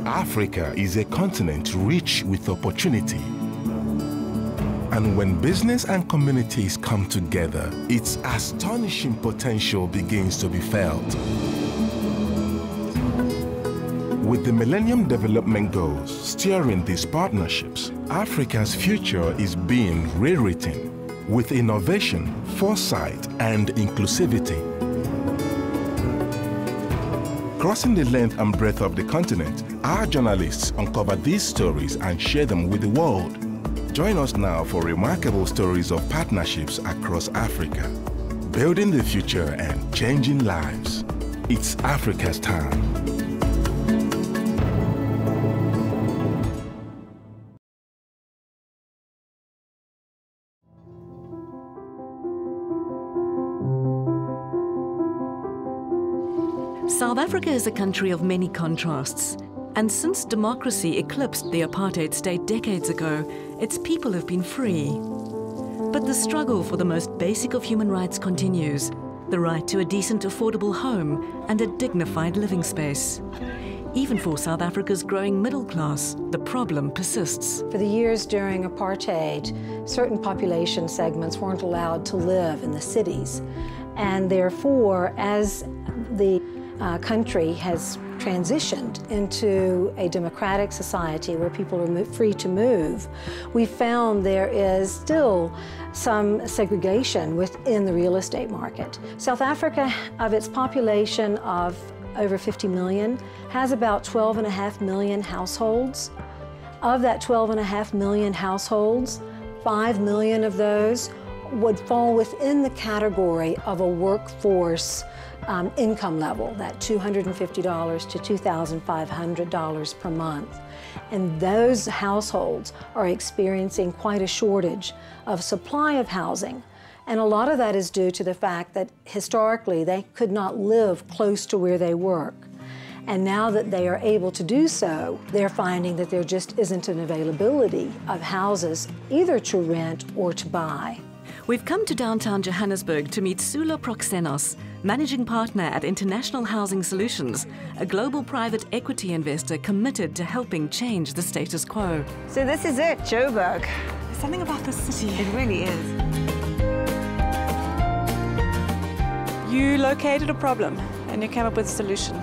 Africa is a continent rich with opportunity. And when business and communities come together, its astonishing potential begins to be felt. With the Millennium Development Goals steering these partnerships, Africa's future is being rewritten with innovation, foresight, and inclusivity. Crossing the length and breadth of the continent, our journalists uncover these stories and share them with the world. Join us now for remarkable stories of partnerships across Africa, building the future and changing lives. It's Africa's time. South Africa is a country of many contrasts, and since democracy eclipsed the apartheid state decades ago, its people have been free. But the struggle for the most basic of human rights continues, the right to a decent, affordable home and a dignified living space. Even for South Africa's growing middle class, the problem persists. For the years during apartheid, certain population segments weren't allowed to live in the cities, and therefore, as the country has transitioned into a democratic society where people are free to move, we found there is still some segregation within the real estate market. South Africa, of its population of over 50 million, has about 12.5 million households. Of that 12.5 million households, 5 million of those would fall within the category of a workforce income level, that $250 to $2,500 per month. And those households are experiencing quite a shortage of supply of housing. And a lot of that is due to the fact that historically they could not live close to where they work. And now that they are able to do so, they're finding that there just isn't an availability of houses either to rent or to buy. We've come to downtown Johannesburg to meet Soula Proxenos, managing partner at International Housing Solutions, a global private equity investor committed to helping change the status quo. So this is it, Joburg. There's something about this city. It really is. You located a problem and you came up with a solution.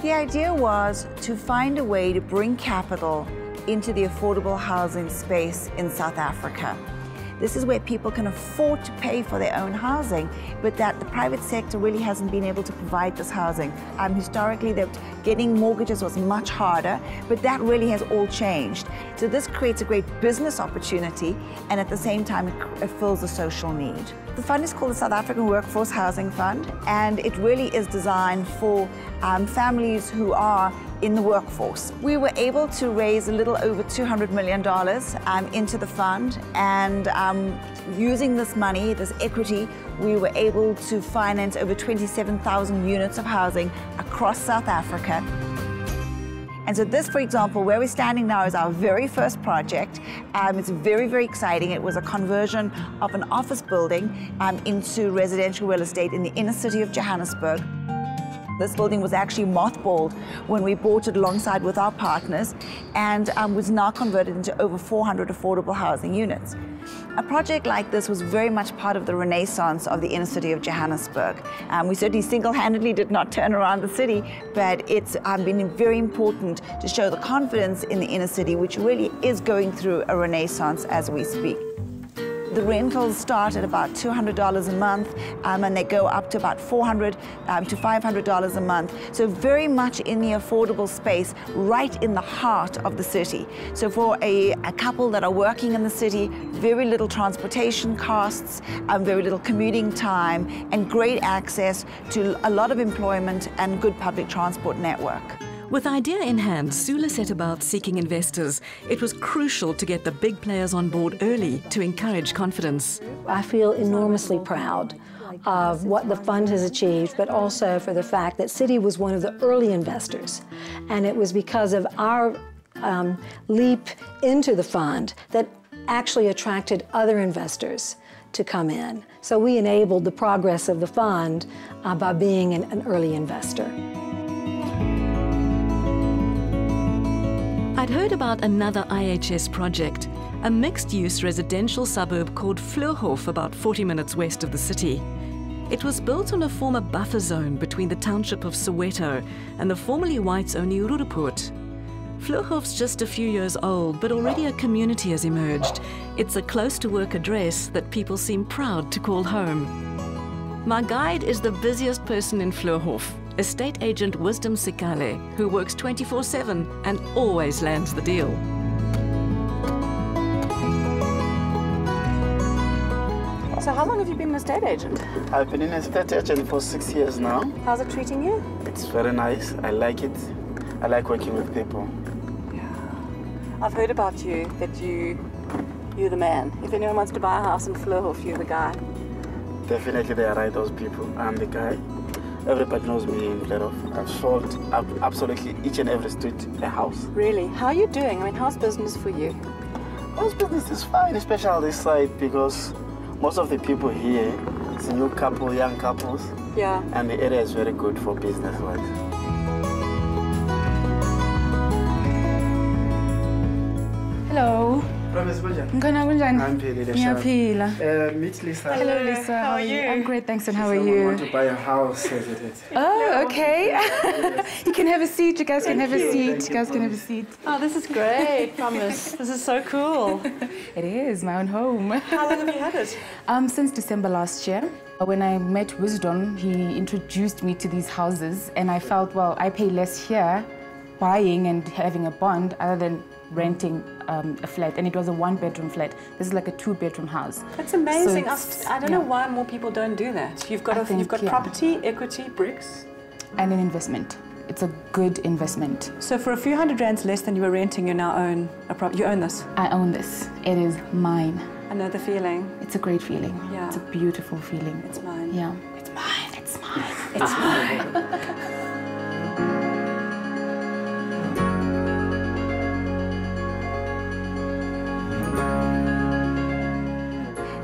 The idea was to find a way to bring capital into the affordable housing space in South Africa. This is where people can afford to pay for their own housing, but that the private sector really hasn't been able to provide this housing. Historically, getting mortgages was much harder, but that really has all changed. So this creates a great business opportunity, and at the same time, it fills a social need. The fund is called the South African Workforce Housing Fund, and it really is designed for families who are in the workforce. We were able to raise a little over $200 million into the fund, and using this money, this equity, we were able to finance over 27,000 units of housing across South Africa. And so this, for example, where we're standing now is our very first project. It's very, very exciting. It was a conversion of an office building into residential real estate in the inner city of Johannesburg. This building was actually mothballed when we bought it alongside with our partners, and was now converted into over 400 affordable housing units. A project like this was very much part of the renaissance of the inner city of Johannesburg. We certainly single-handedly did not turn around the city, but it's been very important to show the confidence in the inner city, which really is going through a renaissance as we speak. The rentals start at about $200 a month, and they go up to about $400 to $500 a month. So very much in the affordable space, right in the heart of the city. So for a couple that are working in the city, very little transportation costs, very little commuting time, and great access to a lot of employment and good public transport network. With idea in hand, Soula set about seeking investors. It was crucial to get the big players on board early to encourage confidence. I feel enormously proud of what the fund has achieved, but also for the fact that Citi was one of the early investors. And it was because of our leap into the fund that actually attracted other investors to come in. So we enabled the progress of the fund by being an early investor. I'd heard about another IHS project, a mixed-use residential suburb called Vleuhof, about 40 minutes west of the city. It was built on a former buffer zone between the township of Soweto and the formerly whites-only Ruruput. Vleuhof's just a few years old, but already a community has emerged. It's a close-to-work address that people seem proud to call home. My guide is the busiest person in Vleuhof, estate agent Wisdom Sikale, who works 24/7 and always lands the deal. So how long have you been an estate agent? I've been an estate agent for 6 years now. How's it treating you? It's very nice. I like it. I like working with people. Yeah. I've heard about you, that you're the man. If anyone wants to buy a house in Vleuhof, you're the guy. Definitely they are right, those people. I'm the guy. Everybody knows me in Vleuhof. I've sold absolutely each and every street a house. Really? How are you doing? I mean, how's business for you? Most business is fine, especially on this side, because most of the people here, it's a new couple, young couples. Yeah. And the area is very good for business-wise. Hello. I'm Ngiyaphila. Meet Lisa. Hello, Lisa. How are you? I'm great, thanks. And how are you? I want to buy a house, isn't it? Oh, okay. You can have a seat. You guys can have a seat. You guys can have a seat. Oh, this is great, Promise. This is so cool. It is my own home. How long have you had it? Since December last year. When I met Wisdom, he introduced me to these houses, and I felt, well, I pay less here buying and having a bond other than renting a flat, and it was a 1-bedroom flat. This is like a 2-bedroom house. That's amazing. So I don't know why more people don't do that. You've got property, equity, bricks, and an investment. It's a good investment. So for a few $100 less than you were renting, you now own you own this. I own this. It is mine. I know the feeling. It's a great feeling. Yeah. It's a beautiful feeling. It's mine. Yeah. It's mine. It's mine. It's mine.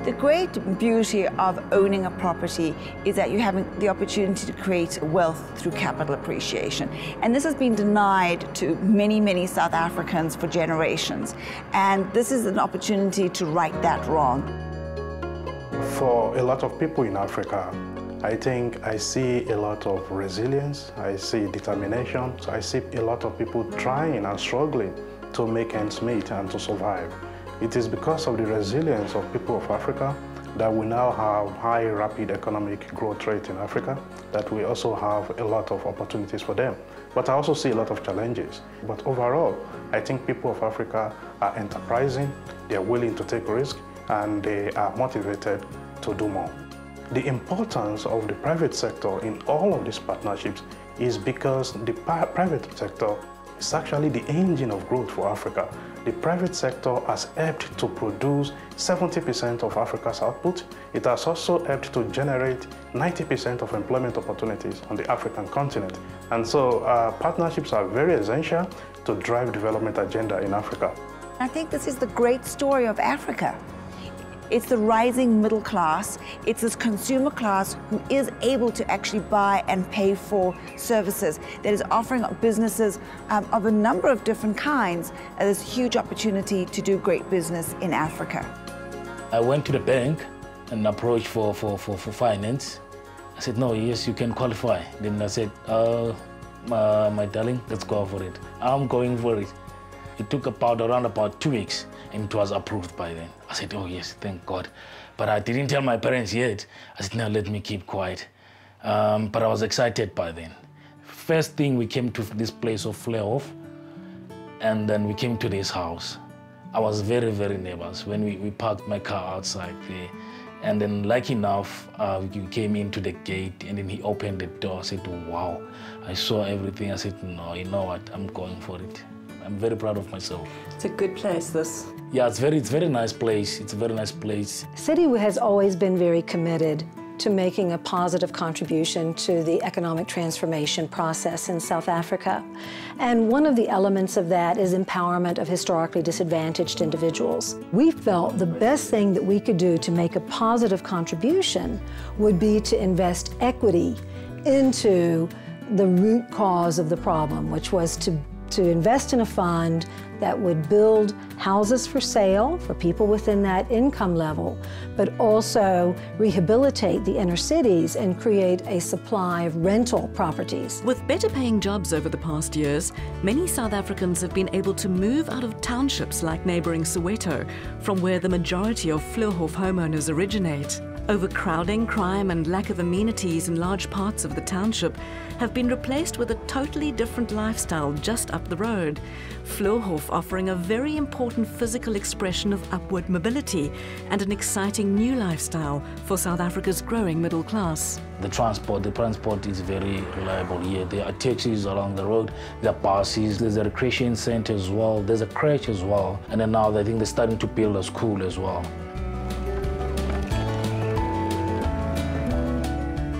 The great beauty of owning a property is that you're having the opportunity to create wealth through capital appreciation. And this has been denied to many, many South Africans for generations. And this is an opportunity to right that wrong. For a lot of people in Africa, I think I see a lot of resilience, I see determination, so I see a lot of people trying and struggling to make ends meet and to survive. It is because of the resilience of people of Africa that we now have high, rapid economic growth rate in Africa, that we also have a lot of opportunities for them. But I also see a lot of challenges. But overall, I think people of Africa are enterprising, they're willing to take risks, and they are motivated to do more. The importance of the private sector in all of these partnerships is because the private sector is actually the engine of growth for Africa. The private sector has helped to produce 70% of Africa's output. It has also helped to generate 90% of employment opportunities on the African continent. And so partnerships are very essential to drive development agenda in Africa. I think this is the great story of Africa. It's the rising middle class. It's this consumer class who is able to actually buy and pay for services, that is offering businesses of a number of different kinds. There's a huge opportunity to do great business in Africa. I went to the bank and approached for finance. I said, no, yes, you can qualify. Then I said, my darling, let's go for it. I'm going for it. It took around about 2 weeks, and it was approved by then. I said, oh yes, thank God. But I didn't tell my parents yet. I said, no, let me keep quiet. But I was excited by then. First thing, we came to this place of Vleuhof, and then we came to this house. I was very, very nervous when we parked my car outside there. And then, lucky enough, we came into the gate, and then he opened the door. I said, oh, wow. I saw everything. I said, no, you know what, I'm going for it. I'm very proud of myself. It's a good place, this. Yeah, it's very nice place. It's a very nice place. Citi has always been very committed to making a positive contribution to the economic transformation process in South Africa. And one of the elements of that is empowerment of historically disadvantaged individuals. We felt the best thing that we could do to make a positive contribution would be to invest equity into the root cause of the problem, which was to invest in a fund that would build houses for sale for people within that income level, but also rehabilitate the inner cities and create a supply of rental properties. With better paying jobs over the past years, many South Africans have been able to move out of townships like neighbouring Soweto, from where the majority of Vleuhof homeowners originate. Overcrowding, crime and lack of amenities in large parts of the township have been replaced with a totally different lifestyle just up the road. Vleuhof offering a very important physical expression of upward mobility and an exciting new lifestyle for South Africa's growing middle class. The transport is very reliable here. There are taxis along the road, there are buses, there's a recreation center as well, there's a crèche as well, and then now I think they're starting to build a school as well.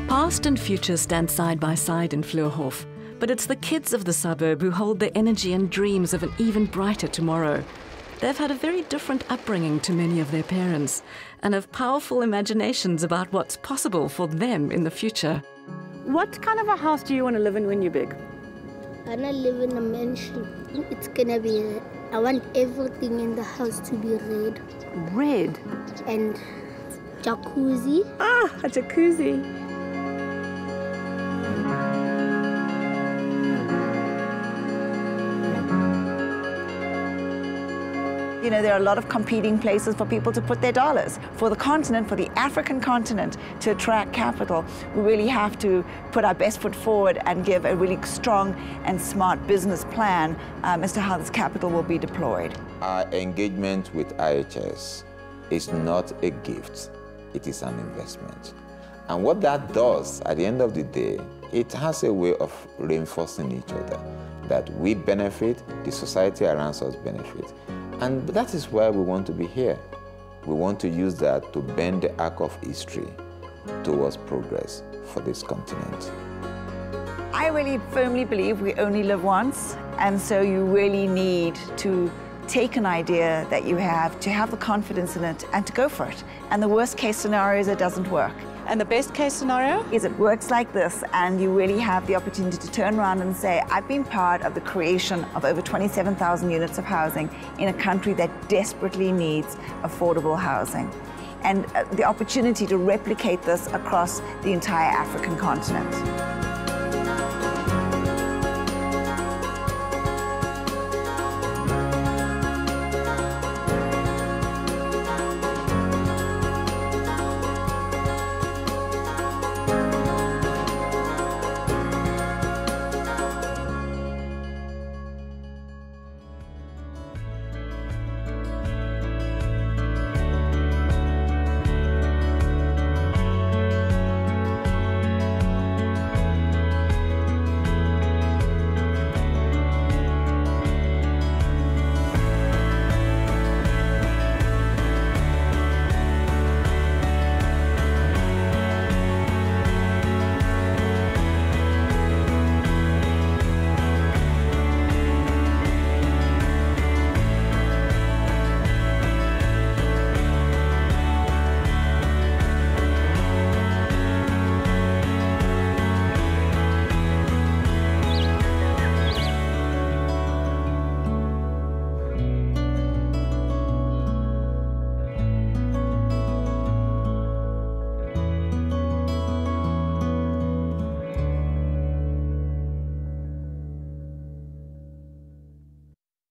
Past and future stand side by side in Vleuhof, but it's the kids of the suburb who hold the energy and dreams of an even brighter tomorrow. They've had a very different upbringing to many of their parents and have powerful imaginations about what's possible for them in the future. What kind of a house do you want to live in when you're big? I want to live in a mansion. It's gonna be, I want everything in the house to be red. Red? And jacuzzi. Ah, a jacuzzi. You know, there are a lot of competing places for people to put their dollars. For the continent, for the African continent, to attract capital, we really have to put our best foot forward and give a really strong and smart business plan as to how this capital will be deployed. Our engagement with IHS is not a gift, it is an investment. And what that does, at the end of the day, it has a way of reinforcing each other, that we benefit, the society around us benefit. And that is why we want to be here. We want to use that to bend the arc of history towards progress for this continent. I really firmly believe we only live once, and so you really need to take an idea that you have, to have the confidence in it, and to go for it. And the worst case scenario is it doesn't work. And the best case scenario? Is it works like this, and you really have the opportunity to turn around and say, I've been part of the creation of over 27,000 units of housing in a country that desperately needs affordable housing. And the opportunity to replicate this across the entire African continent.